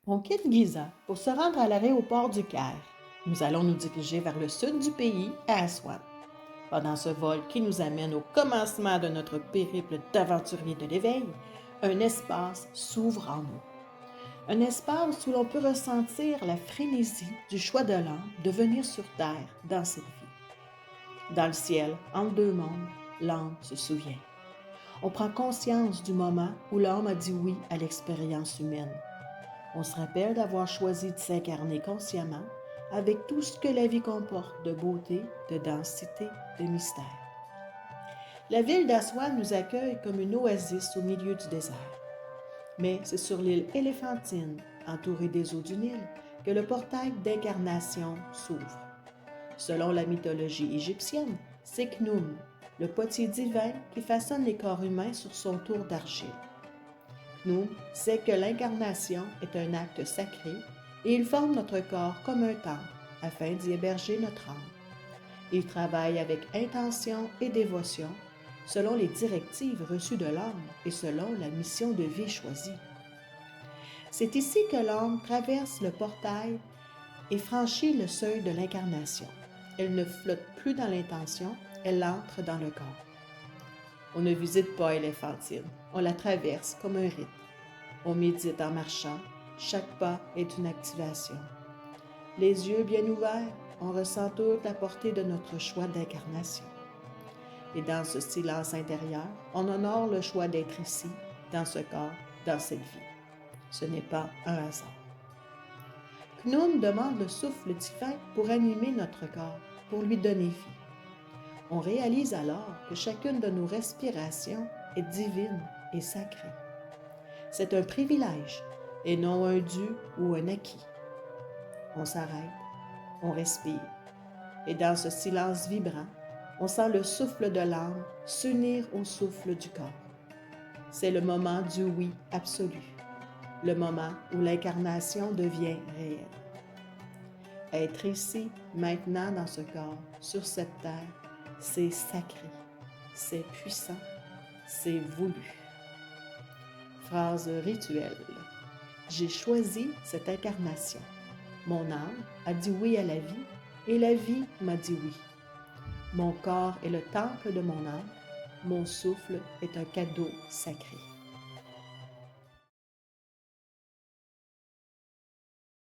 On quitte Giza pour se rendre à l'aéroport du Caire. Nous allons nous diriger vers le sud du pays, à Aswan. Pendant ce vol qui nous amène au commencement de notre périple d'aventurier de l'éveil, un espace s'ouvre en nous. Un espace où l'on peut ressentir la frénésie du choix de l'âme de venir sur Terre dans cette vie. Dans le ciel, entre deux mondes, l'âme se souvient. On prend conscience du moment où l'âme a dit oui à l'expérience humaine. On se rappelle d'avoir choisi de s'incarner consciemment avec tout ce que la vie comporte de beauté, de densité, de mystère. La ville d'Aswan nous accueille comme une oasis au milieu du désert. Mais c'est sur l'île Éléphantine, entourée des eaux du Nil, que le portail d'incarnation s'ouvre. Selon la mythologie égyptienne, c'est Khnum, le potier divin qui façonne les corps humains sur son tour d'argile. Khnum sait que l'incarnation est un acte sacré et il forme notre corps comme un temple afin d'y héberger notre âme. Il travaille avec intention et dévotion selon les directives reçues de l'âme et selon la mission de vie choisie. C'est ici que l'âme traverse le portail et franchit le seuil de l'incarnation. Elle ne flotte plus dans l'intention, elle entre dans le corps. On ne visite pas Éléphantine, on la traverse comme un rite. On médite en marchant, chaque pas est une activation. Les yeux bien ouverts, on ressent toute la portée de notre choix d'incarnation. Et dans ce silence intérieur, on honore le choix d'être ici, dans ce corps, dans cette vie. Ce n'est pas un hasard. Khnum demande le souffle divin pour animer notre corps, pour lui donner vie. On réalise alors que chacune de nos respirations est divine et sacrée. C'est un privilège et non un dû ou un acquis. On s'arrête, on respire, et dans ce silence vibrant, on sent le souffle de l'âme s'unir au souffle du corps. C'est le moment du oui absolu, le moment où l'incarnation devient réelle. Être ici, maintenant dans ce corps, sur cette terre, c'est sacré, c'est puissant, c'est voulu. Phrase rituelle. J'ai choisi cette incarnation. Mon âme a dit oui à la vie et la vie m'a dit oui. Mon corps est le temple de mon âme. Mon souffle est un cadeau sacré.